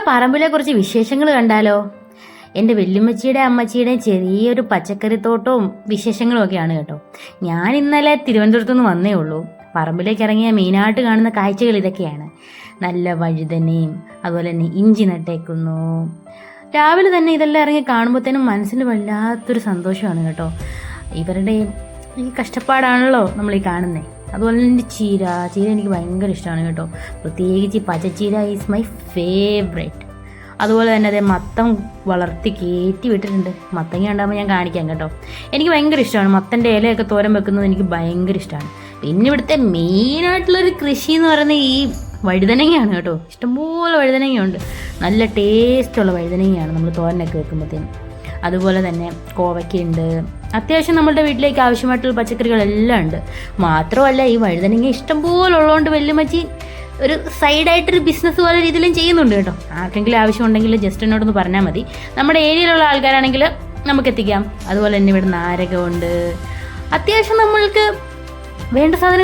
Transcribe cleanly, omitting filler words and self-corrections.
പറമ്പിലെ കുറച്ച് വിശേഷങ്ങൾ കണ്ടാലോ? എൻ്റെ വല്യമ്മച്ചിയുടെ അമ്മച്ചിയുടെയും ചെറിയൊരു പച്ചക്കറിത്തോട്ടവും വിശേഷങ്ങളും ഒക്കെയാണ് കേട്ടോ. ഞാൻ ഇന്നലെ തിരുവനന്തപുരത്തു നിന്ന് വന്നേ ഉള്ളൂ. പറമ്പിലേക്ക് ഇറങ്ങിയ മെയിനായിട്ട് കാണുന്ന കാഴ്ചകൾ ഇതൊക്കെയാണ്. നല്ല വഴുതനയും അതുപോലെ തന്നെ ഇഞ്ചി നട്ടേക്കുന്നു. രാവിലെ തന്നെ ഇതെല്ലാം ഇറങ്ങി കാണുമ്പോഴത്തേനും മനസ്സിന് വല്ലാത്തൊരു സന്തോഷമാണ് കേട്ടോ. ഇവരുടെ ഈ കഷ്ടപ്പാടാണല്ലോ നമ്മൾ ഈ കാണുന്നത്. അതുപോലെ തന്നെ ചീര എനിക്ക് ഭയങ്കര ഇഷ്ടമാണ് കേട്ടോ. പ്രത്യേകിച്ച് പച്ചച്ചീര ഈസ് മൈ ഫേവറേറ്റ്. അതുപോലെ തന്നെ അതേ മത്തം വളർത്തി കയറ്റി വിട്ടിട്ടുണ്ട്. മത്തങ്ങ ഉണ്ടാകുമ്പോൾ ഞാൻ കാണിക്കാം കേട്ടോ. എനിക്ക് ഭയങ്കര ഇഷ്ടമാണ് മത്തൻ്റെ ഇലയൊക്കെ തോരൻ വെക്കുന്നത്. എനിക്ക് ഭയങ്കര ഇഷ്ടമാണ്. പിന്നെ ഇവിടുത്തെ മെയിനായിട്ടുള്ളൊരു കൃഷി എന്ന് പറയുന്നത് ഈ വഴുതനങ്ങയാണ് കേട്ടോ. ഇഷ്ടംപോലെ വഴുതനങ്ങയുണ്ട്. നല്ല ടേസ്റ്റുള്ള വഴുതനങ്ങയാണ് നമ്മൾ തോരനൊക്കെ വെക്കുമ്പോഴത്തേനും. അതുപോലെ തന്നെ കോവയ്ക്കുണ്ട്. അത്യാവശ്യം നമ്മളുടെ വീട്ടിലേക്ക് ആവശ്യമായിട്ടുള്ള പച്ചക്കറികളെല്ലാം ഉണ്ട്. മാത്രമല്ല ഈ വഴുതനങ്ങ ഇഷ്ടംപോലെ ഉള്ളതുകൊണ്ട് വല്യമ്മച്ചി ഒരു സൈഡായിട്ടൊരു ബിസിനസ് പോലെ രീതിയിലും ചെയ്യുന്നുണ്ട് കേട്ടോ. ആർക്കെങ്കിലും ആവശ്യമുണ്ടെങ്കിൽ ജസ്റ്റ് എന്നോടൊന്ന് പറഞ്ഞാൽ മതി. നമ്മുടെ ഏരിയയിലുള്ള ആൾക്കാരാണെങ്കിൽ നമുക്ക് എത്തിക്കാം. അതുപോലെ തന്നെ ഇവിടെ നാരകമുണ്ട്. അത്യാവശ്യം നമ്മൾക്ക് വേണ്ട സാധനം